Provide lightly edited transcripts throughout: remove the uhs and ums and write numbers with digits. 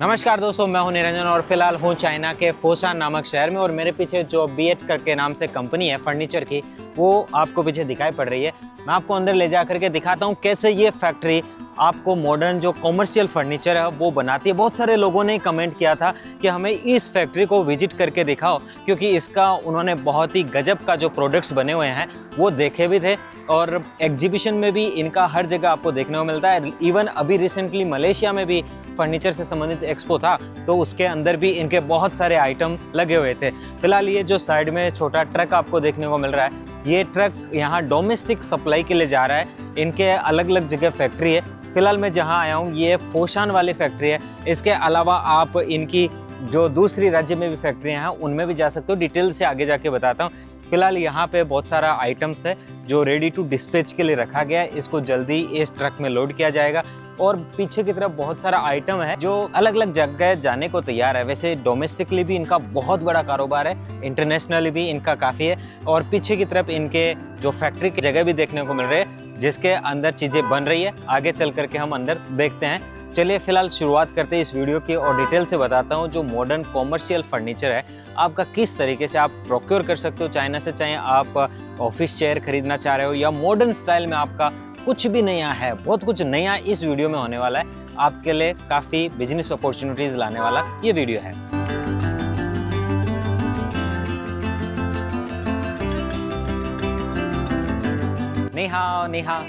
नमस्कार दोस्तों, मैं हूं निरंजन और फिलहाल हूं चाइना के फोशान नामक शहर में। और मेरे पीछे जो B8 करके नाम से कंपनी है फर्नीचर की, वो आपको पीछे दिखाई पड़ रही है। मैं आपको अंदर ले जा करके दिखाता हूं कैसे ये फैक्ट्री आपको मॉडर्न जो कॉमर्शियल फर्नीचर है वो बनाती है। बहुत सारे लोगों ने कमेंट किया था कि हमें इस फैक्ट्री को विजिट करके दिखाओ, क्योंकि इसका उन्होंने बहुत ही गजब का जो प्रोडक्ट्स बने हुए हैं वो देखे भी थे और एग्जीबिशन में भी इनका हर जगह आपको देखने को मिलता है। इवन अभी रिसेंटली मलेशिया में भी फर्नीचर से संबंधित एक्सपो था, तो उसके अंदर भी इनके बहुत सारे आइटम लगे हुए थे। फिलहाल ये जो साइड में छोटा ट्रक आपको देखने को मिल रहा है, ये ट्रक यहाँ डोमेस्टिक सप्लाई के लिए जा रहा है। इनके अलग अलग जगह फैक्ट्री है। फिलहाल मैं जहाँ आया हूँ ये फोशान वाली फैक्ट्री है। इसके अलावा आप इनकी जो दूसरी राज्य में भी फैक्ट्रियाँ हैं उनमें भी जा सकते हो। डिटेल से आगे जाके बताता हूँ। फिलहाल यहाँ पे बहुत सारा आइटम्स है जो रेडी टू डिस्पैच के लिए रखा गया है। इसको जल्दी इस ट्रक में लोड किया जाएगा। और पीछे की तरफ बहुत सारा आइटम है जो अलग अलग जगह जाने को तैयार है। वैसे डोमेस्टिकली भी इनका बहुत बड़ा कारोबार है, इंटरनेशनली भी इनका काफ़ी है। और पीछे की तरफ इनके जो फैक्ट्री की जगह भी देखने को मिल रहे हैं जिसके अंदर चीज़ें बन रही है। आगे चल करके हम अंदर देखते हैं। चलिए फिलहाल शुरुआत करते हैं इस वीडियो की और डिटेल से बताता हूँ जो मॉडर्न कॉमर्शियल फर्नीचर है आपका किस तरीके से आप प्रोक्योर कर सकते हो चाइना से। चाहे आप ऑफिस चेयर खरीदना चाह रहे हो या मॉडर्न स्टाइल में आपका कुछ भी नया है, बहुत कुछ नया इस वीडियो में होने वाला है। आपके लिए काफ़ी बिजनेस अपॉर्चुनिटीज़ लाने वाला ये वीडियो है।你好，你好。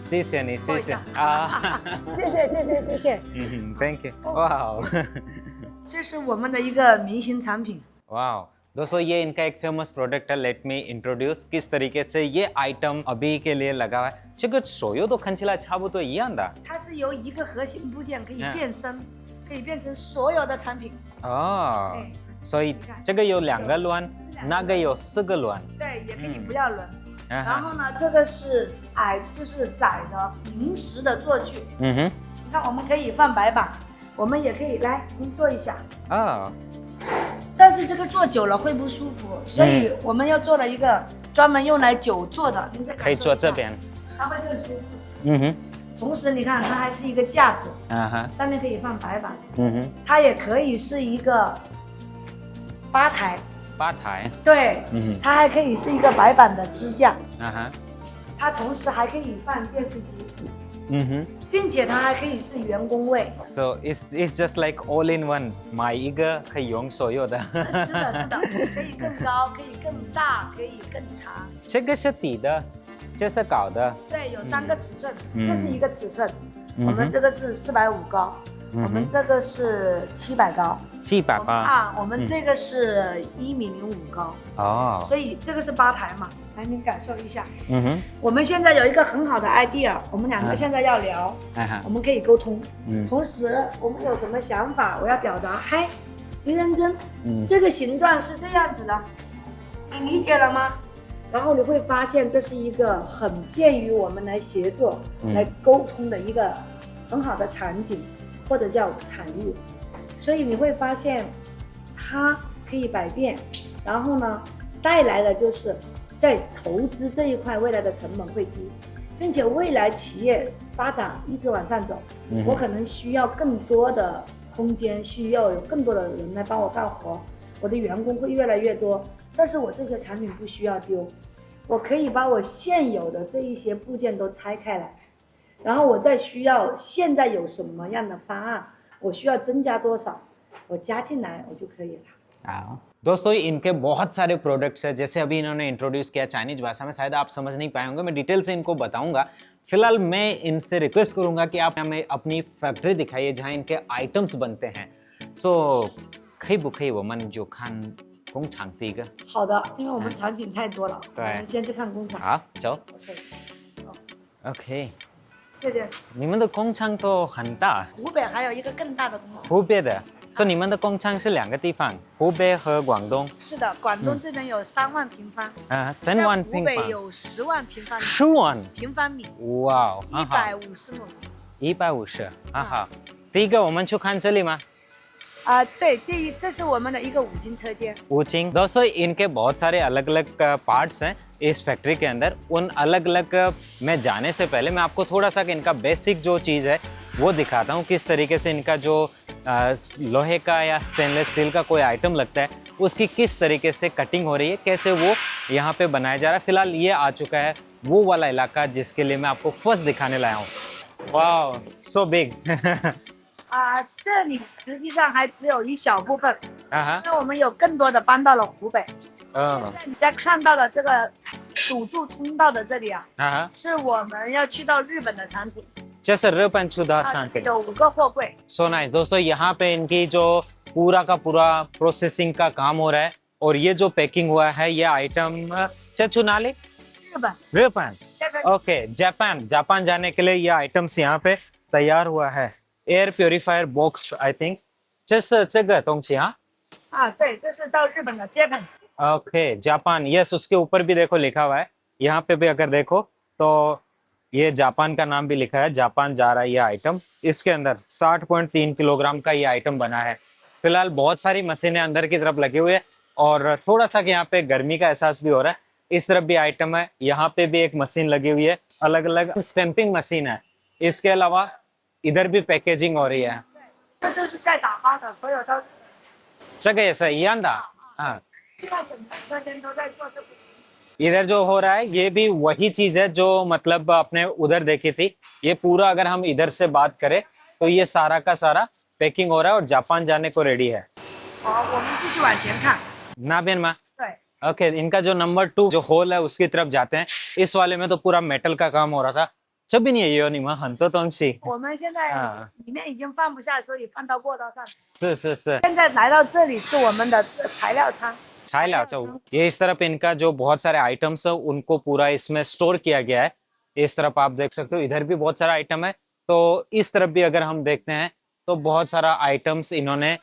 谢谢你，谢谢啊，谢谢。Thank you。哇这是我们的一个明星产品。वाह दोस्तों, ये इनका एक फेमस प्रोडक्ट है। लेट मी इंट्रोड्यूस किस तरीके से ये आइटम अभी के लिए लगा हुआ है। 这个手游都看起来差不多一样的。它是由一个核心部件可以变身，可以变成所有的产品。哦，所以这个有2个轮，那个有4个轮。对，也可以不要轮。然后呢，这个是就是窄的临时的坐具。嗯哼。你看，我们可以放白板，我们也可以来，您坐一下。啊。但是这个坐久了会不舒服，所以我们要做了一个专门用来久坐的。您再可以坐这边。它会更舒服。嗯哼。同时，你看它还是一个架子，上面可以放白板。嗯哼。它也可以是一个吧台。吧台。对。它还可以是一个白板的支架。它同时还可以放电视机。并且它还可以是员工位。So it's just like all in one， 买一个可以用所有的。是的，是的，可以更高，可以更大，可以更长。这个是底的，这是高的。对，有3个尺寸，这是一个尺寸。我们这个是450高，我们这个是700高。700高啊，我们这个是1.05米高。哦，所以这个是吧台嘛，来您感受一下。我们现在有一个很好的 idea， 我们2个现在要聊，我们可以沟通。同时我们有什么想法，我要表达。嗨，林认真，这个形状是这样子的，你理解了吗？然后你会发现这是一个很便于我们来协作、来沟通的一个很好的场景，或者叫场域。所以你会发现它可以百变，然后呢带来的就是在投资这一块未来的成本会低，并且未来企业发展一直往上走，我可能需要更多的空间，需要有更多的人来帮我干活，我的员工会越来越多，但是我这些产品不需要丢，我可以把我现有的这一些部件都拆开来，然后我再需要现在有什么样的方案，我需要增加多少，我加进来我就可以了。दोस्तों इनके बहुत सारे प्रोडक्ट्स हैं। जैसे अभी इन्होंने इंट्रोड्यूस किया चाइनीज भाषा में, शायद आप समझ नहीं पाए होंगे, मैं डिटेल से इनको बताऊंगा। फिलहाल मैं इनसे रिक्वेस्ट करूंगा कि आप हमें अपनी फैक्ट्री दिखाइए जहां इनके आइटम्स बनते हैं। सो 可以不可以我们就看工厂第一个？好的，因为我们产品太多了，对，我们先去看工厂。好，走。OK。对对。你们的工厂都很大。湖北还有一个更大的工厂。湖北的。所以你们的工厂是2个地方，湖北和广东。是的，广东这边有3万平方，3万平方。湖北有10万平方米。10万平方米。哇，150亩。150，好好。第一个我们去看这里吗？对，这是我们的一个5金车间。कोचिंग दोस्तों इनके बहुत सारे अलग अलग पार्ट्स हैं इस फैक्ट्री के अंदर। उन अलग अलग में जाने से पहले मैं आपको थोड़ा सा इनका बेसिक जो चीज़ है वो दिखाता हूँ, किस तरीके से इनका जो लोहे का या स्टेनलेस स्टील का कोई आइटम लगता है उसकी किस तरीके से कटिंग हो रही है, कैसे वो यहाँ पे बनाया जा रहा है। फिलहाल ये आ चुका है वो वाला इलाका जिसके लिए मैं आपको फर्स्ट दिखाने लाया हूँ। वाह सो बिग 这里实际上还只有一小部分，啊因为我们有更多的搬到了湖北。哈，现在你在看到的这个堵住通道的这里啊，啊，是我们要去到日本的产品。 जैसे रपन चुदा पे有5个货柜。 सो नाइस दोस्तों, यहाँ पे इनकी जो पूरा का पूरा प्रोसेसिंग का काम हो रहा है और ये जो पैकिंग हुआ है ये आइटम चचुनाले 日本 रपन 这个 ओके जापान जाने के लिए ये आइटम्स यहाँ पे तैयार हुआ है। Air purifier box I think 这个东西हाँ 对，这是到日本的接盆。 ओके जापान यस, उसके ऊपर भी देखो लिखा हुआ है, यहाँ पे भी अगर देखो तो ये जापान का नाम भी लिखा है, जापान जा रहा है ये आइटम। इसके अंदर 60.3 किलोग्राम का ये आइटम बना है। फिलहाल बहुत सारी मशीनें अंदर की तरफ लगी हुई है और थोड़ा सा यहाँ पे गर्मी का एहसास भी हो रहा है। इस तरफ भी आइटम है, यहाँ पे भी एक मशीन लगी हुई है, अलग अलग स्टैंपिंग मशीन है। इसके अलावा इधर भी पैकेजिंग हो रही है। 这就是在打包的，所有都 这个也是一样的हाँ 现在整个车间都在做这个。 इधर जो हो रहा है ये भी वही चीज है जो मतलब आपने उधर देखी थी। ये पूरा अगर हम इधर से बात करें तो ये सारा का सारा पैकिंग हो रहा है और जापान जाने को रेडी है। 好，我们继续往前看。 नाबियन मा 对， ओके इनका जो नंबर 2 जो होल है उसकी तरफ जाते हैं। इस वाले में तो पूरा मेटल का काम हो रहा था। जब भी नहीं ये नहीं मां हन तो तोंगसी 我们现在啊里面已经放不下，所以放到过道上。是现在来到这里是我们的材料仓。 छाई लाओ ये इस तरफ इनका जो बहुत सारे आइटम्स है उनको पूरा इसमें स्टोर किया गया है। इस तरफ आप देख सकते हो, इधर भी बहुत सारा आइटम है। तो इस तरफ भी अगर हम देखते हैं तो बहुत सारा आइटम्स इन्होंने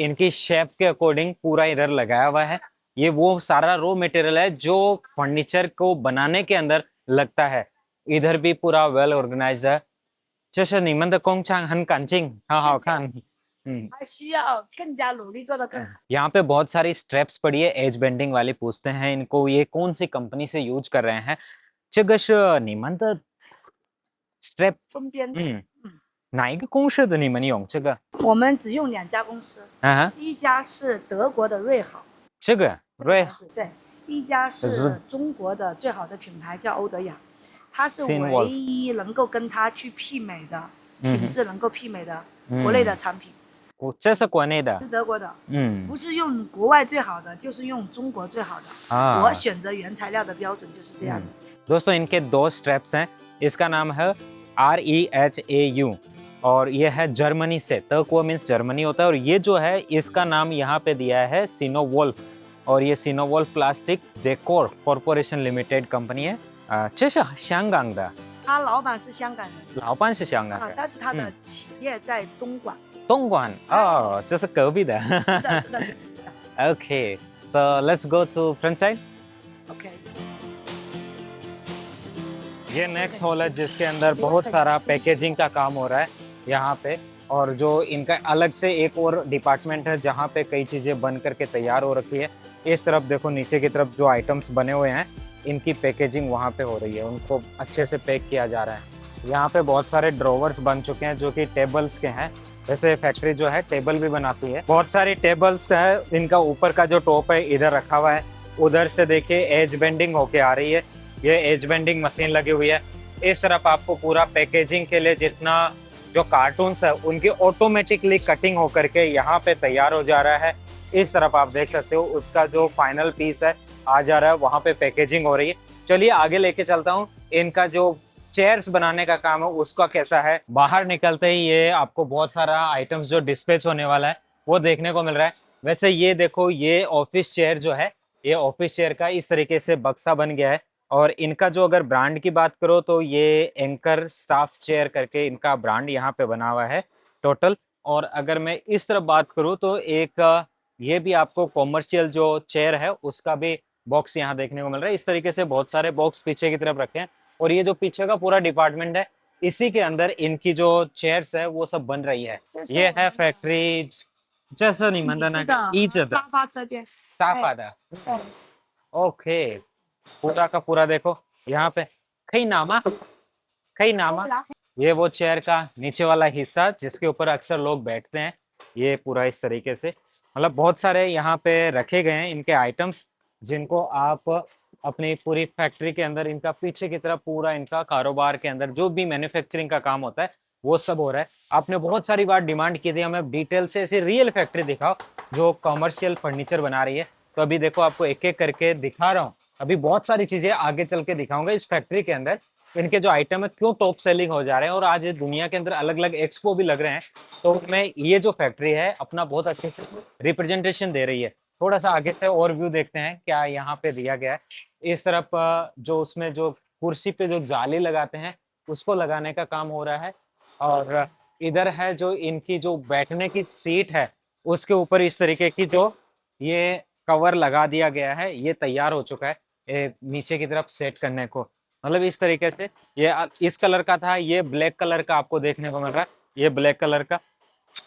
इनकी शेप के अकॉर्डिंग पूरा इधर लगाया हुआ है। ये वो सारा रॉ मटेरियल है जो फर्नीचर को बनाने के अंदर लगता है। इधर भी पूरा वेल ऑर्गेनाइज्ड है। 这是你们的工厂很干净，好好看。 还需要更加努力做得更好。 यहाँ पे बहुत सारी स्ट्रेप्स पड़ी है एज बेंडिंग वाली। पूछते हैं इनको ये कौन सी कंपनी से यूज कर रहे हैं। 这个是你们的 स्ट्रेप 封边哪一个公司的你们用这个？我们只用2家公司，一家是德国的瑞好，这个瑞对，一家是中国的最好的品牌叫欧德雅，它是唯一能够跟它去媲美的品质能够媲美的国内的产品。 这是国内的，是德国的，不是用国外最好的，就是用中国最好的。我选择原材料的标准就是这样的。 दोस्तों इनके 2 स्ट्रेप्स हैं। इसका नाम है REHAU और ये है जर्मनी से। तर्को मीन्स जर्मनी होता है और ये जो है इसका नाम यहाँ पे दिया है सिनोवोल्फ और ये Sinowolf plastic decor corporation limited company है। 这是香港的，他老板是香港人，老板是香港人，但是他的企业在东莞。 东莞哦，这是隔壁的。是的，是的。Okay, so let's go to front side. OK。 ये नेक्स्ट हॉल है जिसके अंदर बहुत सारा पैकेजिंग का काम हो रहा है यहाँ पे। और जो इनका अलग से एक और डिपार्टमेंट है जहाँ पे कई चीज़ें बन करके तैयार हो रखी है। इस तरफ देखो नीचे की तरफ जो आइटम्स बने हुए हैं इनकी पैकेजिंग वहाँ पे हो रही है, उनको अच्छे से पैक किया जा रहा है। यहाँ पे बहुत सारे ड्रॉवर्स बन चुके हैं जो कि टेबल्स के हैं। वैसे फैक्ट्री जो है टेबल भी बनाती है। बहुत सारी टेबल्स है, इनका ऊपर का जो टॉप है इधर रखा हुआ है। उधर से देखिए एज बेंडिंग होके आ रही है, ये एज बेंडिंग मशीन लगी हुई है। इस तरफ आपको पूरा पैकेजिंग के लिए जितना जो कार्टून्स है उनकी ऑटोमेटिकली कटिंग होकर के यहाँ पे तैयार हो जा रहा है। इस तरफ आप देख सकते हो उसका जो फाइनल पीस है आ जा रहा है, वहाँ पे पैकेजिंग हो रही है। चलिए आगे लेके चलता हूँ। इनका जो चेयर्स बनाने का काम है उसका कैसा है। बाहर निकलते ही ये आपको बहुत सारा आइटम्स जो डिस्पैच होने वाला है वो देखने को मिल रहा है। वैसे ये देखो ये ऑफिस चेयर जो है, ये ऑफिस चेयर का इस तरीके से बक्सा बन गया है। और इनका जो अगर ब्रांड की बात करो तो ये एंकर स्टाफ चेयर करके इनका ब्रांड यहाँ पे बना हुआ है टोटल। और अगर मैं इस तरफ बात करूँ तो एक ये भी आपको कॉमर्शियल जो चेयर है उसका भी बॉक्स यहाँ देखने को मिल रहा है। इस तरीके से बहुत सारे बॉक्स पीछे की तरफ रखे हैं और ये जो पीछे का पूरा डिपार्टमेंट है इसी के अंदर इनकी जो चेयर्स है वो सब बन रही है। ये है फैक्ट्री 这是你们的那个椅子的沙发这边，沙发的对， ओके पूरा का पूरा देखो यहाँ पे कई नामा कई नामा ये वो चेयर का नीचे वाला हिस्सा जिसके ऊपर अक्सर लोग बैठते हैं ये पूरा इस तरीके से मतलब बहुत सारे यहाँ पे रखे गए हैं इनके आइटम्स जिनको आप अपनी पूरी फैक्ट्री के अंदर इनका पीछे की तरफ पूरा इनका कारोबार के अंदर जो भी मैन्युफैक्चरिंग का काम होता है वो सब हो रहा है। आपने बहुत सारी बार डिमांड की थी हमें डिटेल से ऐसी रियल फैक्ट्री दिखाओ जो कॉमर्शियल फर्नीचर बना रही है, तो अभी देखो आपको एक एक करके दिखा रहा हूँ। अभी बहुत सारी चीजें आगे चल के दिखाऊंगा इस फैक्ट्री के अंदर, इनके जो आइटम है क्यों टॉप सेलिंग हो जा रहे हैं और आज दुनिया के अंदर अलग अलग एक्सपो भी लग रहे हैं, तो मैं ये जो फैक्ट्री है अपना बहुत अच्छे से रिप्रेजेंटेशन दे रही है। थोड़ा सा आगे से और व्यू देखते हैं क्या यहाँ पे दिया गया है। इस तरफ जो उसमें जो कुर्सी पे जो जाली लगाते हैं उसको लगाने का काम हो रहा है, और इधर है जो इनकी जो बैठने की सीट है उसके ऊपर इस तरीके की जो ये कवर लगा दिया गया है, ये तैयार हो चुका है नीचे की तरफ सेट करने को। मतलब इस तरीके से ये इस कलर का था, ये ब्लैक कलर का आपको देखने को मिल रहा है, ये ब्लैक कलर का।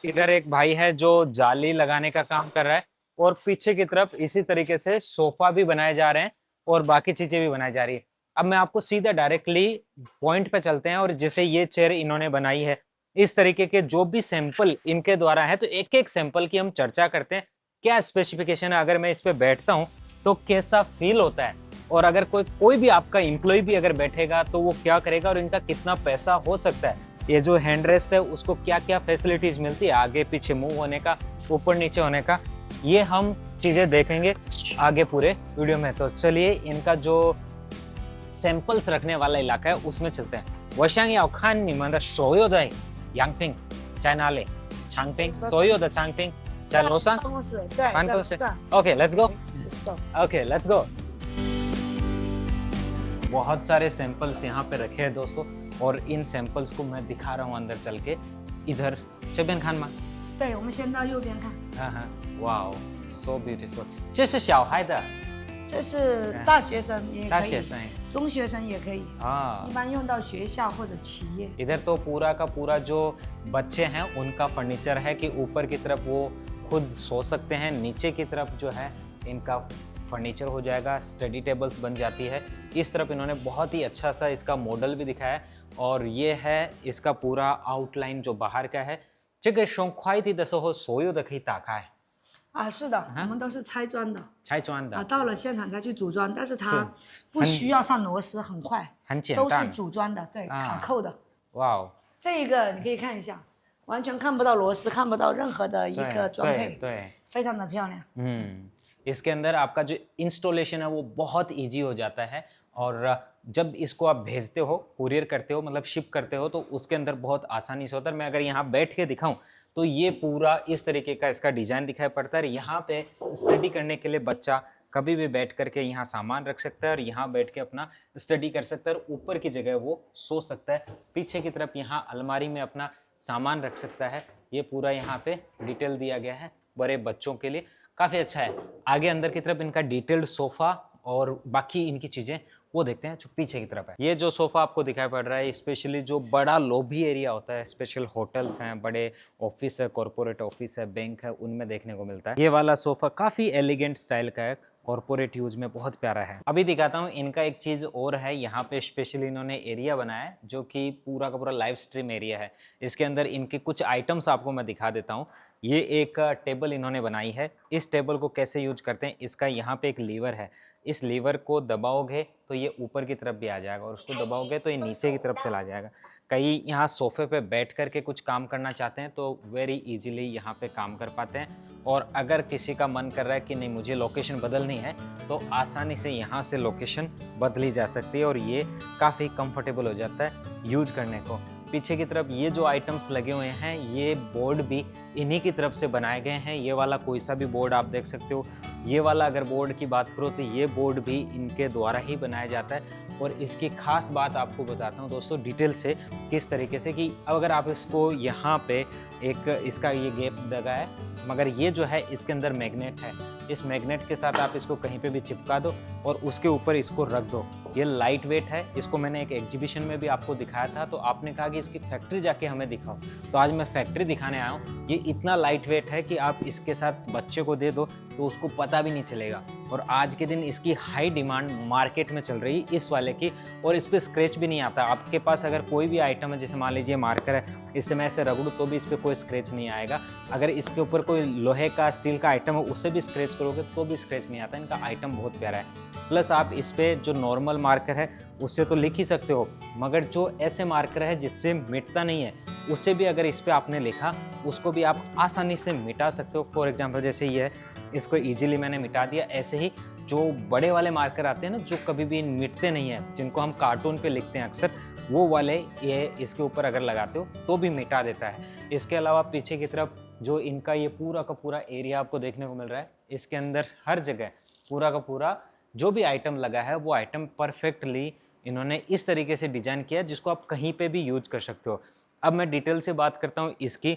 इधर एक भाई है जो जाली लगाने का काम कर रहा है, और पीछे की तरफ इसी तरीके से सोफा भी बनाए जा रहे हैं और बाकी चीजें भी बनाई जा रही है। अब मैं आपको सीधा डायरेक्टली पॉइंट पे चलते हैं, और जैसे ये चेयर इन्होंने बनाई है इस तरीके के जो भी सैंपल इनके द्वारा है, तो एक एक सैंपल की हम चर्चा करते हैं। क्या स्पेसिफिकेशन है, अगर मैं इस पे बैठता हूँ तो कैसा फील होता है, और अगर कोई भी आपका एम्प्लॉय भी अगर बैठेगा तो वो क्या करेगा और इनका कितना पैसा हो सकता है। ये जो हैंड रेस्ट है उसको क्या क्या फैसिलिटीज मिलती है, आगे पीछे मूव होने का, ऊपर नीचे होने का, ये हम चीजें देखेंगे आगे पूरे वीडियो में। तो चलिए इनका जो सैंपल्स रखने वाला इलाका है उसमें चलते हैं। 我想要看你们的所有的样品在哪里？产品，所有的产品在楼上。办公室，对，办公室对 OK let's go Let's go。 OK let's go। बहुत सारे सैंपल्स यहाँ पे रखे हैं दोस्तों, और इन सैंपल्स को मैं दिखा रहा हूँ अंदर चल के। इधर चेबियन खान मा 对，我们先到右边看， हाँ हाँ वाओ so beautiful।这是小孩的这是大学生也可以，大学生中学生也可以，हाँ一般用到学校或者企业。 इधर तो पूरा का पूरा जो बच्चे हैं उनका फर्नीचर है कि ऊपर की तरफ वो खुद सो सकते हैं, नीचे की तरफ जो है इनका फर्नीचर हो जाएगा, स्टडी टेबल्स बन जाती है। इस तरफ इन्होंने बहुत ही अच्छा सा इसका मॉडल भी दिखाया है, और ये है इसका पूरा आउटलाइन जो बाहर का है। 这个熊快递的时候所有的可以打开啊，是的，我们都是拆装的，拆装的啊，到了现场才去组装，但是是它不需要上螺丝，很快，很简都是单组装的，对，啊卡扣的。哇哦这个你可以看一下，完全看不到螺丝，看不到任何的一个装配，对非常的漂亮。 इसके अंदर आपका जो इंस्टॉलेशन है वो बहुत इजी हो जाता है, और जब इसको आप भेजते हो, कुरियर करते हो, मतलब शिप करते हो, तो उसके अंदर बहुत आसानी से होता है। मैं अगर यहाँ बैठ के दिखाऊं तो ये पूरा इस तरीके का इसका डिजाइन दिखाई पड़ता है। यहाँ पे स्टडी करने के लिए बच्चा कभी भी बैठ करके यहाँ सामान रख सकता है और यहाँ बैठ के अपना स्टडी कर सकता है, और ऊपर की जगह वो सो सकता है। पीछे की तरफ यहाँ अलमारी में अपना सामान रख सकता है। ये पूरा यहाँ पे डिटेल दिया गया है बड़े बच्चों के लिए, काफ़ी अच्छा है। आगे अंदर की तरफ इनका डिटेल्ड सोफ़ा और बाकी इनकी चीज़ें वो देखते हैं जो पीछे की तरफ है। ये जो सोफ़ा आपको दिखाई पड़ रहा है स्पेशली जो बड़ा लॉबी एरिया होता है, स्पेशल होटल्स हैं, बड़े ऑफिस है, कॉरपोरेट ऑफिस है, बैंक है, उनमें देखने को मिलता है। ये वाला सोफ़ा काफ़ी एलिगेंट स्टाइल का है, कॉरपोरेट यूज में बहुत प्यारा है। अभी दिखाता हूँ इनका एक चीज़ और है। यहाँ पे स्पेशली इन्होंने एरिया बनाया है जो कि पूरा का पूरा लाइव स्ट्रीम एरिया है। इसके अंदर इनके कुछ आइटम्स आपको मैं दिखा देता हूँ। ये एक टेबल इन्होंने बनाई है। इस टेबल को कैसे यूज करते हैं, इसका यहाँ पे एक लीवर है, इस लीवर को दबाओगे तो ये ऊपर की तरफ भी आ जाएगा, और उसको दबाओगे तो ये नीचे की तरफ चला जाएगा। कई यहाँ सोफे पे बैठ कर के कुछ काम करना चाहते हैं तो वेरी इजीली यहाँ पे काम कर पाते हैं, और अगर किसी का मन कर रहा है कि नहीं मुझे लोकेशन बदलनी है तो आसानी से यहाँ से लोकेशन बदली जा सकती है, और ये काफ़ी कंफर्टेबल हो जाता है यूज करने को। पीछे की तरफ ये जो आइटम्स लगे हुए हैं, ये बोर्ड भी इन्हीं की तरफ से बनाए गए हैं। ये वाला कोई सा भी बोर्ड आप देख सकते हो। ये वाला अगर बोर्ड की बात करो तो ये बोर्ड भी इनके द्वारा ही बनाया जाता है। और इसकी खास बात आपको बताता हूँ दोस्तों डिटेल से, किस तरीके से कि अगर आप इसको यहाँ पे एक इसका ये गैप लगा है, मगर ये जो है इसके अंदर मैग्नेट है। इस मैग्नेट के साथ आप इसको कहीं पे भी चिपका दो और उसके ऊपर इसको रख दो। ये लाइट वेट है। इसको मैंने एक एग्जीबिशन में भी आपको दिखाया था, तो आपने कहा कि इसकी फैक्ट्री जाके हमें दिखाओ, तो आज मैं फैक्ट्री दिखाने आया हूँ। ये इतना लाइट वेट है कि आप इसके साथ बच्चे को दे दो तो उसको पता भी नहीं चलेगा। और आज के दिन इसकी हाई डिमांड मार्केट में चल रही है इस वाले की, और इस पर स्क्रैच भी नहीं आता। आपके पास अगर कोई भी आइटम है, जैसे मान लीजिए मार्कर है, इससे मैं ऐसे रगड़ूँ तो भी इस पर कोई स्क्रैच नहीं आएगा। अगर इसके ऊपर कोई लोहे का स्टील का आइटम है उससे भी स्क्रैच करोगे तो भी स्क्रैच नहीं आता। इनका आइटम बहुत प्यारा है। प्लस आप इस पर जो नॉर्मल मार्कर है उससे तो लिख ही सकते हो, मगर जो ऐसे मार्कर है जिससे मिटता नहीं है उससे भी अगर इस पर आपने लिखा उसको भी आप आसानी से मिटा सकते हो। फॉर एग्जांपल जैसे ये है, इसको इजीली मैंने मिटा दिया। ऐसे ही जो बड़े वाले मार्कर आते हैं ना, जो कभी भी मिटते नहीं है, जिनको हम कार्टून पे लिखते हैं अक्सर, वो वाले ये इसके ऊपर अगर लगाते हो तो भी मिटा देता है। इसके अलावा पीछे की तरफ जो इनका ये पूरा का पूरा एरिया आपको देखने को मिल रहा है, इसके अंदर हर जगह पूरा का पूरा जो भी आइटम लगा है वो आइटम परफेक्टली इन्होंने इस तरीके से डिजाइन किया जिसको आप कहीं पे भी यूज कर सकते हो। अब मैं डिटेल से बात करता हूँ इसकी।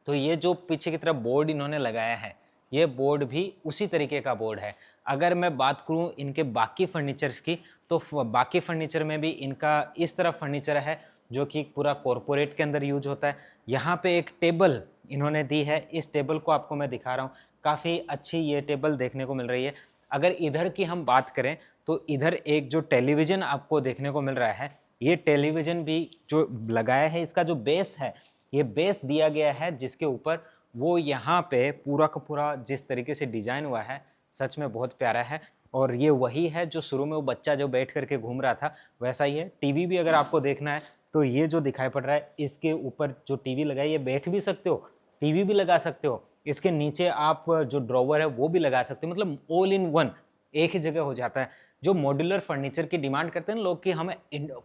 तो ये जो पीछे की तरफ बोर्ड इन्होंने लगाया है, ये बोर्ड भी उसी तरीके का बोर्ड है। अगर मैं बात करूँ इनके बाकी फर्नीचर्स की, तो बाकी फर्नीचर में भी इनका इस तरह फर्नीचर है जो कि पूरा कॉरपोरेट के अंदर यूज होता है। यहाँ पे एक टेबल इन्होंने दी है, इस टेबल को आपको मैं दिखा रहा हूँ। काफ़ी अच्छी ये टेबल देखने को मिल रही है। अगर इधर की हम बात करें तो इधर एक जो टेलीविज़न आपको देखने को मिल रहा है, ये टेलीविज़न भी जो लगाया है, इसका जो बेस है, ये बेस दिया गया है जिसके ऊपर वो यहाँ पे पूरा का पूरा जिस तरीके से डिज़ाइन हुआ है, सच में बहुत प्यारा है। और ये वही है जो शुरू में वो बच्चा जो बैठ करके घूम रहा था वैसा ही है। टीवी भी अगर आपको देखना है तो ये जो दिखाई पड़ रहा है, इसके ऊपर जो टीवी लगा है, ये बैठ भी सकते हो, टीवी भी लगा सकते हो। इसके नीचे आप जो ड्रॉवर है वो भी लगा सकते हो, मतलब ऑल इन वन एक ही जगह हो जाता है। जो मॉड्यूलर फर्नीचर की डिमांड करते हैं लोग कि हमें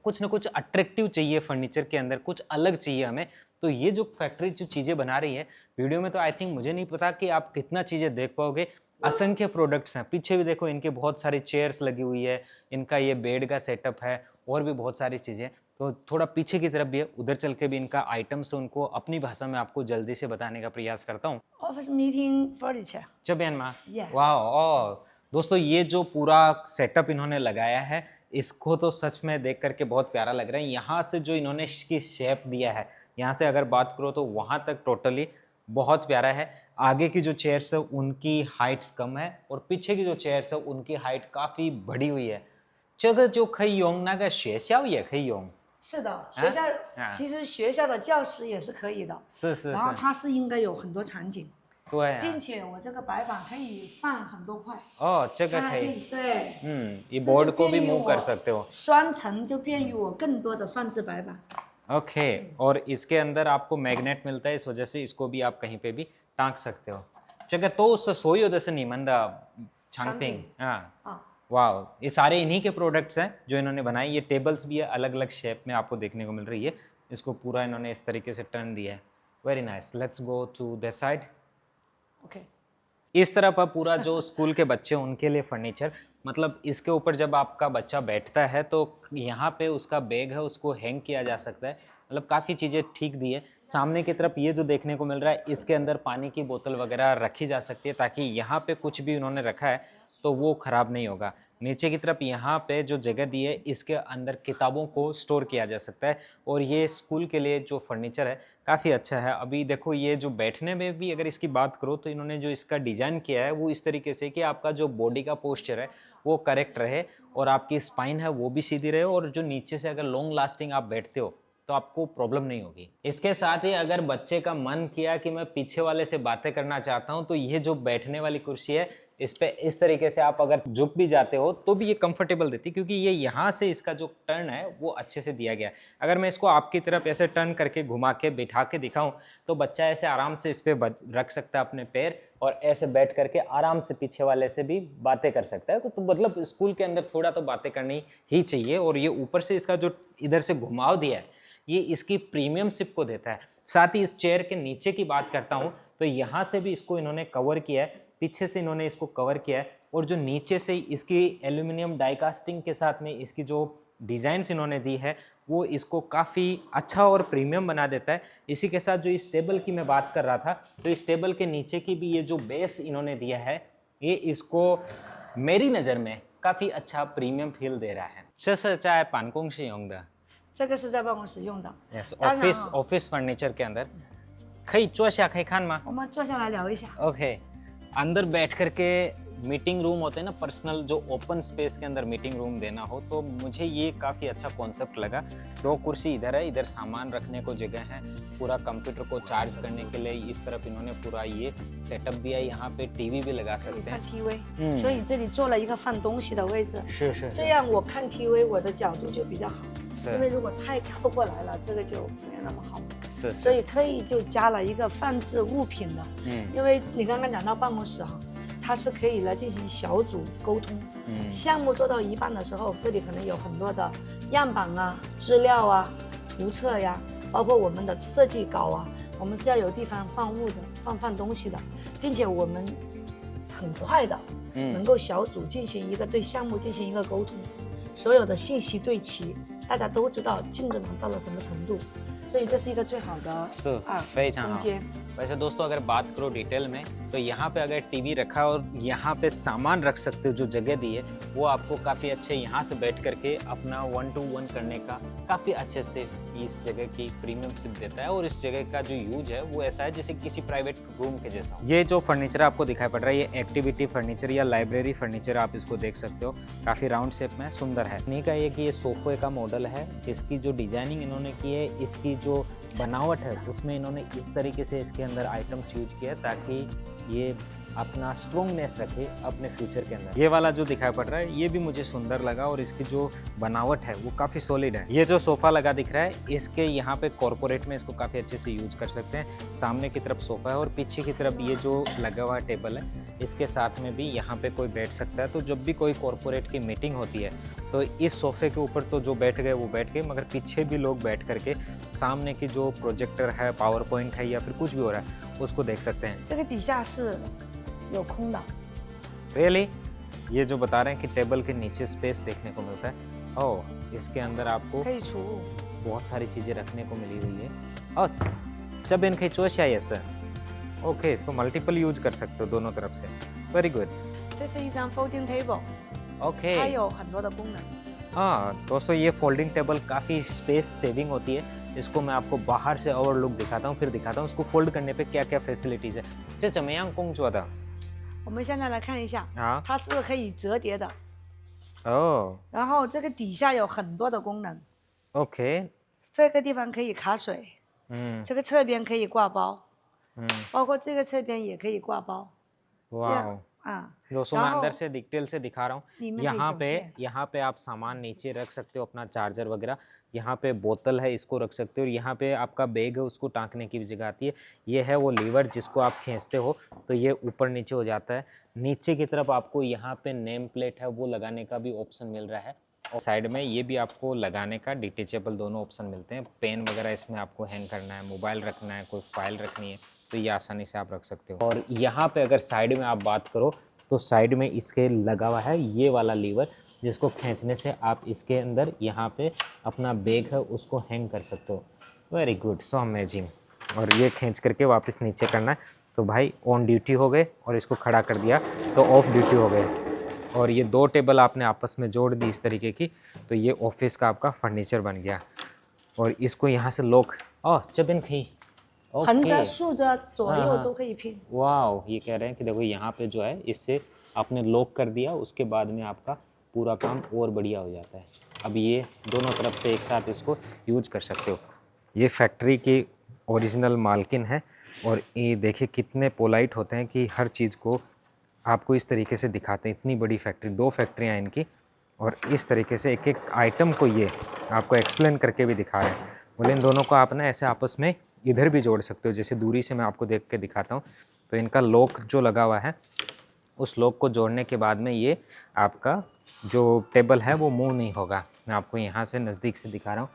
कुछ ना कुछ अट्रैक्टिव चाहिए फर्नीचर के अंदर, कुछ अलग चाहिए हमें, तो ये जो फैक्ट्री जो चीज़ें बना रही है वीडियो में, तो आई थिंक मुझे नहीं पता कि आप कितना चीज़ें देख पाओगे। असंख्य प्रोडक्ट्स हैं। पीछे भी देखो, इनके बहुत सारी चेयर्स लगी हुई है, इनका ये बेड का सेटअप है, और भी बहुत सारी चीज़ें। तो थोड़ा पीछे की तरफ भी है, उधर चल के भी इनका आइटम्स उनको अपनी भाषा में आपको जल्दी से बताने का प्रयास करता हूँ। Office meeting furniture. वाह दोस्तों, ये जो पूरा सेटअप इन्होंने लगाया है, इसको तो सच में देख करके बहुत प्यारा लग रहा है। यहाँ से जो इन्होंने इसकी शेप दिया है, यहाँ से अगर बात करो तो वहाँ तक टोटली बहुत प्यारा है। आगे की जो चेयर्स है उनकी हाइट्स कम है, और पीछे की जो चेयर्स है उनकी हाइट काफ़ी बड़ी हुई है। 这个就可以用，那个学校也可以用。是的，学校其实学校的教室也是可以的。是。然后它是应该有很多场景。对。并且我这个白板可以放很多块。哦，这个可以。对。ये बोर्ड को भी मूव कर सकते हो।双层就便于我更多的放置白板。ओके, और इसके अंदर आपको मैग्नेट मिलता है, इस वजह से इसको भी आप कहीं पे भी टांग सकते हो। 这个都是所有的是你们的产品啊。वाह, ये सारे इन्हीं के प्रोडक्ट्स हैं जो इन्होंने बनाए। ये टेबल्स भी है, अलग अलग शेप में आपको देखने को मिल रही है। इसको पूरा इन्होंने इस तरीके से टर्न दिया है। Very nice. Let's go to the side. Okay. इस तरह पर पूरा जो स्कूल के बच्चे उनके लिए फर्नीचर, मतलब इसके ऊपर जब आपका बच्चा बैठता है तो यहाँ पे उसका बैग है उसको हैंग किया जा सकता है। मतलब काफ़ी चीज़ें ठीक दी है। सामने की तरफ ये जो देखने को मिल रहा है, इसके अंदर पानी की बोतल वगैरह रखी जा सकती है, ताकि यहाँ पे कुछ भी उन्होंने रखा है तो वो ख़राब नहीं होगा। नीचे की तरफ यहाँ पे जो जगह दी है, इसके अंदर किताबों को स्टोर किया जा सकता है। और ये स्कूल के लिए जो फर्नीचर है काफ़ी अच्छा है। अभी देखो, ये जो बैठने में भी अगर इसकी बात करो तो इन्होंने जो इसका डिज़ाइन किया है वो इस तरीके से कि आपका जो बॉडी का पोस्चर है वो करेक्ट रहे, और आपकी स्पाइन है वो भी सीधी रहे, और जो नीचे से अगर लॉन्ग लास्टिंग आप बैठते हो तो आपको प्रॉब्लम नहीं होगी। इसके साथ ही अगर बच्चे का मन किया कि मैं पीछे वाले से बातें करना चाहता हूं, तो ये जो बैठने वाली कुर्सी है, इस पे इस तरीके से आप अगर झुक भी जाते हो तो भी ये कंफर्टेबल देती है, क्योंकि ये यहाँ से इसका जो टर्न है वो अच्छे से दिया गया है। अगर मैं इसको आपकी तरफ ऐसे टर्न करके घुमा के बिठा के दिखाऊं तो बच्चा ऐसे आराम से इस पर रख सकता है अपने पैर, और ऐसे बैठ करके आराम से पीछे वाले से भी बातें कर सकता है। तो मतलब स्कूल के अंदर थोड़ा तो बातें करनी ही चाहिए। और ये ऊपर से इसका जो इधर से घुमाव दिया है, ये इसकी प्रीमियमशिप को देता है। साथ ही इस चेयर के नीचे की बात करता हूँ तो यहाँ से भी इसको इन्होंने कवर किया है, पीछे से इन्होंने इसको कवर किया है, और जो नीचे से इसकी एल्यूमिनियम डाइकास्टिंग के साथ में इसकी जो डिज़ाइंस इन्होंने दी है वो इसको काफ़ी अच्छा और प्रीमियम बना देता है। इसी के साथ जो इस टेबल की मैं बात कर रहा था, तो इस टेबल के नीचे की भी ये जो बेस इन्होंने दिया है, ये इसको मेरी नज़र में काफ़ी अच्छा प्रीमियम फील दे रहा है। 这是在办公室用的。这个是在办公室用的。Yes, ऑफिस फर्नीचर के अंदर। 可以坐下可以看吗？我们坐下来聊一下。 ओके अंदर बैठ करके मीटिंग रूम होते हैं ना, पर्सनल जो ओपन स्पेस के अंदर मीटिंग रूम देना हो, तो मुझे ये काफ़ी अच्छा कॉन्सेप्ट लगा। 2 कुर्सी इधर है, इधर सामान रखने को जगह है, पूरा कंप्यूटर को चार्ज करने के लिए इस तरफ इन्होंने पूरा ये सेटअप दिया है। यहाँ पे टीवी भी लगा 可以 सकते 放 हैं। TV，所以这里做了一个放东西的位置，是是这样我看 TV 我的角度就比较好，因为是如果太靠过来了，这个就没那么好。是所以特意就加了一个放置物品的，因为你刚刚讲到办公室哈，它是可以来进行小组沟通。项目做到一半的时候，这里可能有很多的样板啊、资料啊、图册呀，包括我们的设计稿啊，我们是要有地方放物的、放东西的，并且我们很快的能够小组进行一个对项目进行一个沟通，所有的信息对齐，大家都知道进展到了什么程度，所以这是一个最好的是非常好空间。 वैसे दोस्तों अगर बात करो डिटेल में, तो यहाँ पे अगर टीवी रखा है और यहाँ पे सामान रख सकते हो, जो जगह दी है वो आपको काफ़ी अच्छे यहाँ से बैठ करके अपना 1-to-1 करने का काफ़ी अच्छे से इस जगह की प्रीमियमशिप देता है। और इस जगह का जो यूज है वो ऐसा है जैसे किसी प्राइवेट रूम के जैसा। ये जो फर्नीचर आपको दिखाई पड़ रहा है, ये एक्टिविटी फर्नीचर या लाइब्रेरी फर्नीचर आप इसको देख सकते हो, काफ़ी राउंड शेप में सुंदर है। नहीं का ये कि ये सोफे का मॉडल है, जिसकी जो डिजाइनिंग इन्होंने की है, इसकी जो बनावट है उसमें इन्होंने इस तरीके से इसके अंदर आइटम्स यूज किया ताकि ये अपना स्ट्रॉन्गनेस रखे अपने फ्यूचर के अंदर। ये वाला जो दिखाई पड़ रहा है ये भी मुझे सुंदर लगा और इसकी जो बनावट है वो काफ़ी सॉलिड है। ये जो सोफ़ा लगा दिख रहा है, इसके यहाँ पे कॉर्पोरेट में इसको काफ़ी अच्छे से यूज कर सकते हैं। सामने की तरफ सोफ़ा है और पीछे की तरफ ये जो लगा हुआ टेबल है, इसके साथ में भी यहाँ पे कोई बैठ सकता है। तो जब भी कोई कॉर्पोरेट की मीटिंग होती है तो इस सोफ़े के ऊपर तो जो बैठ गए वो बैठ गए, मगर पीछे भी लोग बैठ करके सामने की जो प्रोजेक्टर है, पावर पॉइंट है या फिर कुछ भी हो रहा है उसको देख सकते हैं। 这个底下是有空的， रियली ये जो बता रहे हैं कि टेबल के नीचे स्पेस देखने को मिलता है। ओह, इसके अंदर आपको 可以储物。 बहुत सारी चीज़ें रखने को मिली हुई है। और जब इनके चोश है सर, ओके, इसको मल्टीपल यूज कर सकते हो दोनों तरफ से। Very good. 这是一张 folding table， okay 它有很多的功能。 हाँ दोस्तों, ये फोल्डिंग टेबल काफ़ी स्पेस सेविंग होती है। इसको मैं आपको बाहर से ओवर लुक दिखाता हूँ, फिर दिखाता हूँ इसको फोल्ड करने पे क्या क्या फैसिलिटीज़ है। 这怎么样工作的？ 我们现在来看一下， 啊 它是可以折叠的， 哦 然后这个底下有很多的功能， ，OK， 这个地方可以卡水， 这个侧边可以挂包，包括这个侧边也可以挂包，这 वाह। 样啊。 दोस्तों मैं 然后 अंदर से डिटेल से दिखा रहा हूँ। 里面可以走线。 यहाँ पे आप सामान नीचे रख सकते हो, अपना चार्जर वगैरह। यहाँ पे बोतल है, इसको रख सकते हो। यहाँ पे आपका बैग है, उसको टांकने की भी जगह आती है। ये है वो लीवर जिसको आप खींचते हो तो ये ऊपर नीचे हो जाता है। नीचे की तरफ आपको यहाँ पे नेम प्लेट है वो लगाने का भी ऑप्शन मिल रहा है। और साइड में ये भी आपको लगाने का डिटेचेबल दोनों ऑप्शन मिलते हैं। पेन वगैरह इसमें आपको हैंग करना है, मोबाइल रखना है, कोई फाइल रखनी है तो ये आसानी से आप रख सकते हो। और यहाँ पे अगर साइड में आप बात करो तो साइड में इसके लगा हुआ है ये वाला लीवर, जिसको खींचने से आप इसके अंदर यहाँ पे अपना बैग है उसको हैंग कर सकते हो। Very good, so amazing. और ये खींच करके वापस नीचे करना है तो भाई ऑन ड्यूटी हो गए, और इसको खड़ा कर दिया तो ऑफ ड्यूटी हो गए। और ये 2 टेबल आपने आपस में जोड़ दी इस तरीके की, तो ये ऑफिस का आपका फर्नीचर बन गया। और इसको यहाँ से लॉक, ओह चबिन खी, 横着、竖着、左右都可以拼。 वाह, ये कह रहे हैं कि देखो यहाँ पे जो है इससे आपने लॉक कर दिया, उसके बाद में आपका पूरा काम और बढ़िया हो जाता है। अब ये दोनों तरफ से एक साथ इसको यूज कर सकते हो। ये फैक्ट्री की ओरिजिनल मालकिन है, और ये देखिए कितने पोलाइट होते हैं कि हर चीज़ को आपको इस तरीके से दिखाते हैं। इतनी बड़ी फैक्ट्री, 2 फैक्ट्रियाँ इनकी, और इस तरीके से एक एक आइटम को ये आपको एक्सप्लेन करके भी दिखा रहे हैं। बोले इन दोनों को आप ना ऐसे आपस में इधर भी जोड़ सकते हो। जैसे दूरी से मैं आपको देख के दिखाता हूँ, तो इनका लॉक जो लगा हुआ है, उस लॉक को जोड़ने के बाद में ये आपका जो टेबल है वो मूव नहीं होगा। मैं आपको यहाँ से नज़दीक से दिखा रहा हूँ।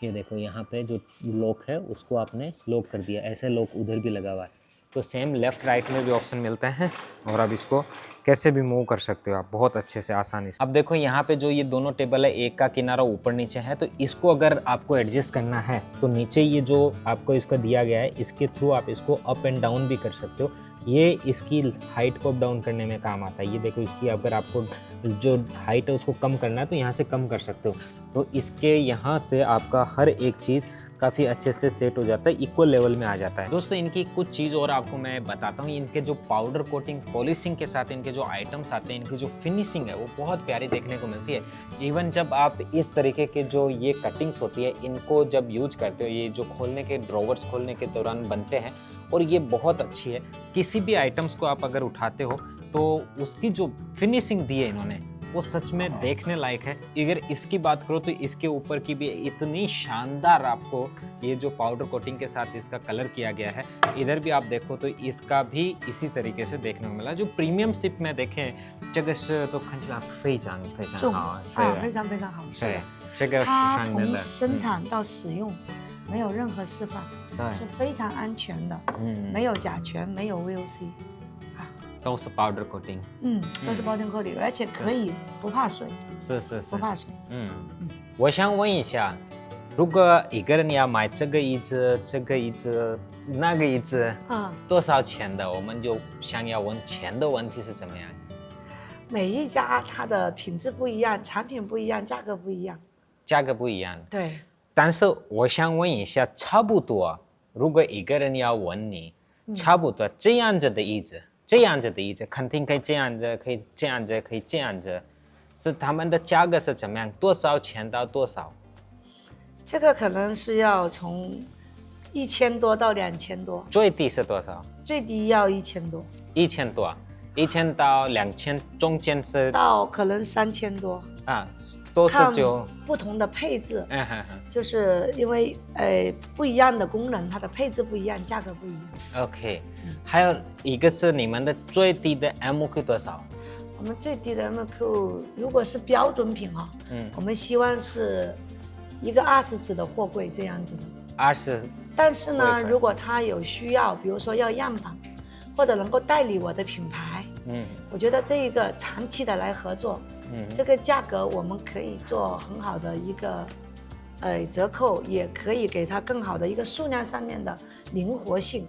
ये देखो यहाँ पे जो लॉक है उसको आपने लॉक कर दिया, ऐसे लॉक उधर भी लगा हुआ है। तो सेम लेफ़्ट राइट में भी ऑप्शन मिलते हैं, और अब इसको कैसे भी मूव कर सकते हो आप बहुत अच्छे से, आसानी से। अब देखो यहाँ पे जो ये दोनों टेबल है, एक का किनारा ऊपर नीचे है, तो इसको अगर आपको एडजस्ट करना है तो नीचे ये जो आपको इसका दिया गया है, इसके थ्रू आप इसको अप एंड डाउन भी कर सकते हो। ये इसकी हाइट को अप डाउन करने में काम आता है। ये देखो, इसकी अगर आपको जो हाइट है उसको कम करना है तो यहाँ से कम कर सकते हो। तो इसके यहाँ से आपका हर एक चीज़ काफ़ी अच्छे से सेट हो जाता है, इक्वल लेवल में आ जाता है। दोस्तों इनकी कुछ चीज़ और आपको मैं बताता हूँ, इनके जो पाउडर कोटिंग पॉलिशिंग के साथ इनके जो आइटम्स आते हैं, इनकी जो फिनिशिंग है वो बहुत प्यारी देखने को मिलती है। इवन जब आप इस तरीके के जो ये कटिंग्स होती है इनको जब यूज करते हो, ये जो खोलने के ड्रॉवर्स खोलने के दौरान बनते हैं और ये बहुत अच्छी है। किसी भी आइटम्स को आप अगर उठाते हो तो उसकी जो फिनिशिंग दी है इन्होंने वो सच में देखने लायक है। अगर इसकी बात करो तो इसके ऊपर की भी इतनी शानदार आपको ये जो पाउडर कोटिंग के साथ इसका कलर किया गया है, इधर भी आप देखो तो इसका भी इसी तरीके से देखने को मिला। जो प्रीमियम शिप में देखें, 这个是都看起来非常非常好，非常非常好，是的。这个它从生产到使用没有任何示范，是非常安全的，没有甲醛，没有 VOC。都是 powder coating， 都是 powder coating， 而且可以不怕水，是，不怕水。我想问一下，如果一个人要买这个椅子、这个椅子、那个椅子，多少钱的？我们就想要问钱的问题是怎么样？每一家它的品质不一样，产品不一样，价格不一样。价格不一样。对。但是我想问一下，差不多，如果一个人要问你，差不多这样子的椅子。这样子的椅子肯定可以这样子，可以这样子，可以这样子，是他们的价格是怎么样？多少钱到多少？这个可能是要从1000多到2000多。最低是多少？最低要1000多。1000多，1000到2000，中间是到可能3000多。都是就不同的配置，就是因为不一样的功能，它的配置不一样，价格不一样。OK，还有一个是你们的最低的 MOQ 多少？我们最低的 MOQ 如果是标准品我们希望是一个20指的货柜这样子的。20。但是呢，如果他有需要，比如说要样板，或者能够代理我的品牌，我觉得这一个长期的来合作。这个价格我们可以做很好的一个折扣，也可以给它更好的一个数量上面的灵活性。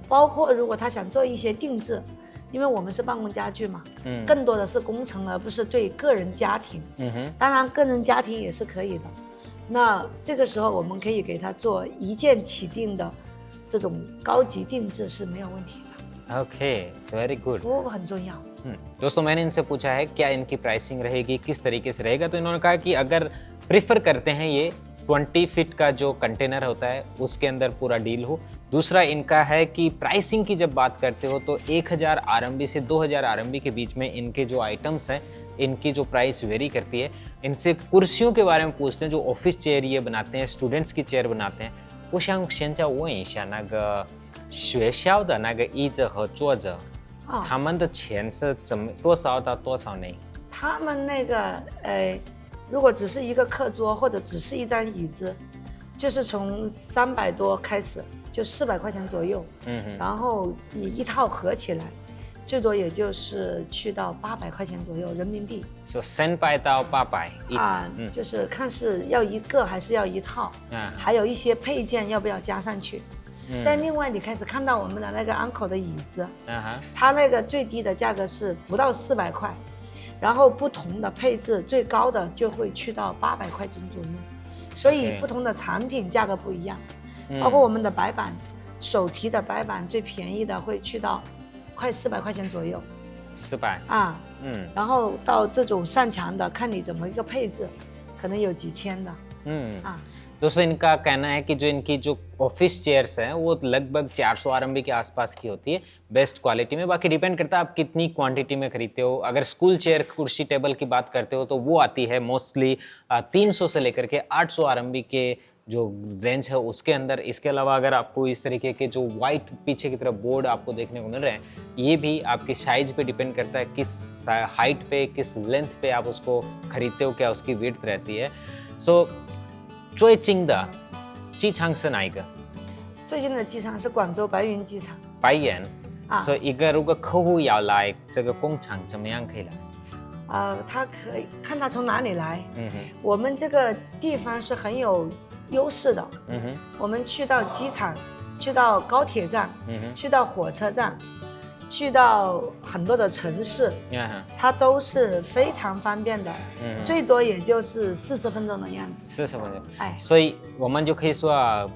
包括如果他想做一些定制，因为我们是办公家具嘛，更多的是工程，而不是对个人家庭。当然个人家庭也是可以的。那这个时候我们可以给他做一件起订的这种高级定制是没有问题的。Okay, very good. वो很重要। दोस्तों मैंने इनसे पूछा है क्या इनकी प्राइसिंग रहेगी, किस तरीके से रहेगा, तो इन्होंने कहा कि अगर प्रेफर करते हैं ये 20 फीट का जो कंटेनर होता है उसके अंदर पूरा डील हो। दूसरा इनका है कि प्राइसिंग की जब बात करते हो तो 1000 RMB से 2000 RMB के बीच में इनके जो आइटम्स हैं इनकी जो प्राइस वेरी करती है। इनसे कुर्सियों के बारे में पूछते हैं, जो ऑफिस चेयर ये बनाते हैं, स्टूडेंट्स की चेयर बनाते हैं। 我想现在问一下那个学校的那个椅子和桌子，他们的钱是多少到多少呢？他们那个如果只是一个课桌或者只是一张椅子，就是从300多开始，就400块钱左右。然后你一套合起来，最多也就是去到800块钱左右人民币。说300到800就是看是要一个还是要一套，还有一些配件要不要加上去。再另外你开始看到我们的那个 Uncle 的椅子，它那个最低的价格是不到400块，然后不同的配置最高的就会去到800块钱左右，所以不同的产品价格不一样。包括我们的白板，手提的白板最便宜的会去到快400块钱左右。400然后到这种上墙的，看你怎么一个配置，可能有几千的。दोस्तों इनका कहना है कि जो इनकी जो ऑफिस चेयर्स हैं वो लगभग 400 RMB के आसपास की होती है बेस्ट क्वालिटी में। बाकी डिपेंड करता है आप कितनी क्वांटिटी में खरीदते हो। अगर स्कूल चेयर कुर्सी टेबल की बात करते हो तो वो आती है मोस्टली 300 से लेकर के 800 RMB के जो रेंज है उसके अंदर। इसके अलावा अगर आपको इस तरीके के जो वाइट पीछे की तरफ बोर्ड आपको देखने को मिल रहे हैं, ये भी आपकी साइज पे डिपेंड करता है, किस हाइट पे किस लेंथ पे आप उसको खरीदते हो, क्या उसकी विड्थ रहती है। सो 最近的机场是哪一个？最近的机场是广州白云机场。白云所以一个如果客户要来这个工厂，怎么样可以来？他可以看他从哪里来。我们这个地方是很有优势的。我们去到机场，去到高铁站，去到火车站，去到很多的城市，它都是非常方便的，最多也就是40分钟的样子。40分钟，哎，所以我们就可以说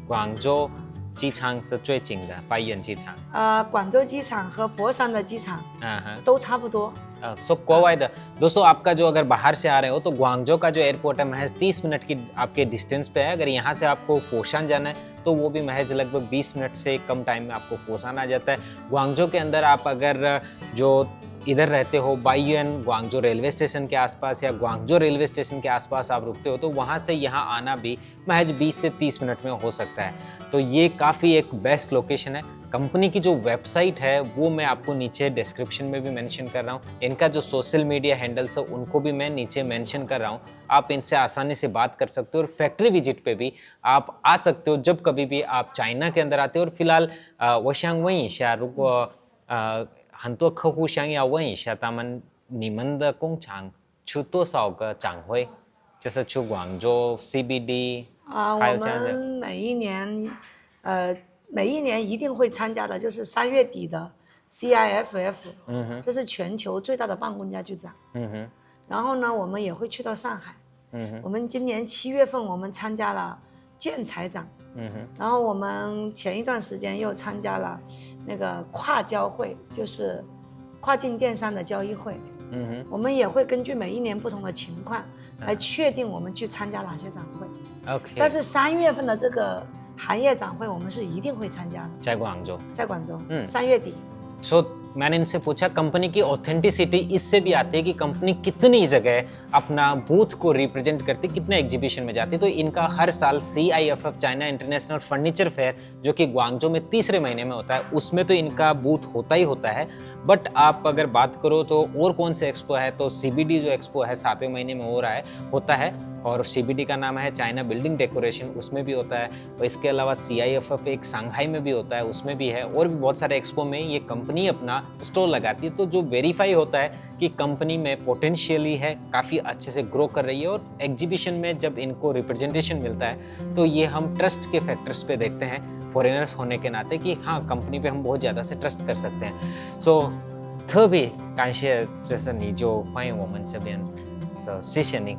广州机场是最近的百元机场。广州机场和佛山的机场都差不多。सो कोवाइड दोस्तों, आपका जो अगर बाहर से आ रहे हो तो ग्वांगजो का जो एयरपोर्ट है महज 30 मिनट की आपके डिस्टेंस पे है। अगर यहाँ से आपको फोशान जाना है तो वो भी महज लगभग 20 मिनट से कम टाइम में आपको फोशान आ जाता है। ग्वांगजो के अंदर आप अगर जो इधर रहते हो बाइयुन ग्वांगजो रेलवे स्टेशन के आसपास या ग्वांगजो रेलवे स्टेशन के आसपास आप रुकते हो तो वहाँ से यहाँ आना भी महज 20 से 30 मिनट में हो सकता है। तो ये काफ़ी एक बेस्ट लोकेशन है। कंपनी की जो वेबसाइट है वो मैं आपको नीचे डिस्क्रिप्शन में भी मेंशन कर रहा हूँ। इनका जो सोशल मीडिया हैंडल्स है उनको भी मैं नीचे मेंशन कर रहा हूँ। आप इनसे आसानी से बात कर सकते हो और फैक्ट्री विजिट पे भी आप आ सकते हो जब कभी भी आप चाइना के अंदर आते हो। और फिलहाल वशांग वहीं शाहरुख很多客户想要问一下他们你们的工厂出多少个展会，就是出广州 CBD 还有这样的。我们每一年一定会参加的，就是3月底的 CIFF，这是全球最大的办公家具展。然后呢，我们也会去到上海。我们今年7月份我们参加了建材展。然后我们前一段时间又参加了那个跨交会，就是跨境电商的交易会。我们也会根据每一年不同的情况来确定我们去参加哪些展会。OK。但是3月份的这个行业展会我们是一定会参加的。在广州。在广州。3月底。So मैंने इनसे पूछा कंपनी की ऑथेंटिसिटी इससे भी आती है कि कंपनी कितनी जगह अपना बूथ को रिप्रेजेंट करती, कितने एग्जीबिशन में जाती है। तो इनका हर साल CIFF China international furniture fair जो कि ग्वांगजो में तीसरे महीने में होता है उसमें तो इनका बूथ होता ही होता है। बट आप अगर बात करो तो और कौन से एक्सपो है तो CBD जो एक्सपो है 7वें महीने में हो रहा है होता है और CBD का नाम है चाइना बिल्डिंग डेकोरेशन, उसमें भी होता है। और इसके अलावा CIFF एक सांघाई में भी होता है, उसमें भी है। और भी बहुत सारे एक्सपो में ये कंपनी अपना स्टोर लगाती है। तो जो वेरीफाई होता है कि कंपनी में पोटेंशियली है, काफ़ी अच्छे से ग्रो कर रही है और एग्जीबिशन में जब इनको रिप्रेजेंटेशन मिलता है तो ये हम ट्रस्ट के फैक्टर्स पे देखते हैं फॉरेनर्स होने के नाते कि हाँ कंपनी पे हम बहुत ज़्यादा से ट्रस्ट कर सकते हैं। सो 特别感谢就是你就欢迎我们这边 ，so 谢谢您。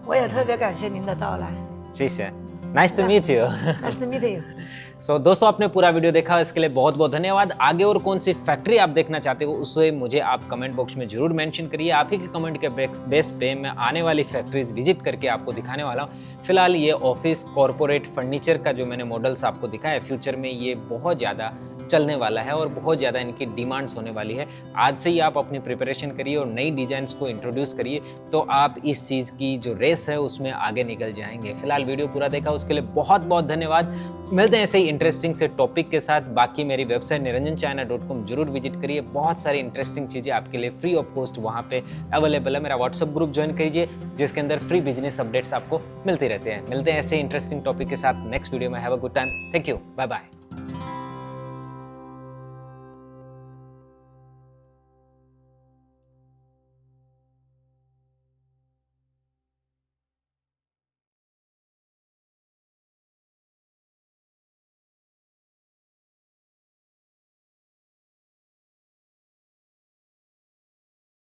我也特别感谢您的到来。谢谢 ，Nice to meet you。Nice to meet you。So, दोस्तों आपने पूरा वीडियो देखा इसके लिए बहुत बहुत धन्यवाद। आगे और कौन सी फैक्ट्री आप देखना चाहते हो उसे मुझे आप कमेंट बॉक्स में जरूर मेंशन करिए। आप ही के कमेंट के बेस पे मैं आने वाली फैक्ट्रीज विजिट करके आपको दिखाने वाला हूँ। फिलहाल ये ऑफिस कॉरपोरेट फर्नीचर का जो मैंने मॉडल्स आपको दिखाया फ्यूचर में ये बहुत ज़्यादा चलने वाला है और बहुत ज़्यादा इनकी डिमांड्स होने वाली है। आज से ही आप अपनी प्रिपरेशन करिए और नई डिजाइन्स को इंट्रोड्यूस करिए तो आप इस चीज़ की जो रेस है उसमें आगे निकल जाएंगे। फिलहाल वीडियो पूरा देखा उसके लिए बहुत बहुत धन्यवाद। मिलते हैं ऐसे ही इंटरेस्टिंग से टॉपिक के साथ। बाकी मेरी वेबसाइट niranjanchina.com जरूर विजिट करिए, बहुत सारी इंटरेस्टिंग चीज़ें आपके लिए फ्री ऑफ कॉस्ट वहाँ पे अवेलेबल है। मेरा व्हाट्सअप ग्रुप ज्वाइन कीजिए जिसके अंदर फ्री बिजनेस अपडेट्स आपको मिलते रहते हैं। मिलते हैं ऐसे इंटरेस्टिंग टॉपिक के साथ नेक्स्ट वीडियो में। Have a good time. Thank you, bye bye.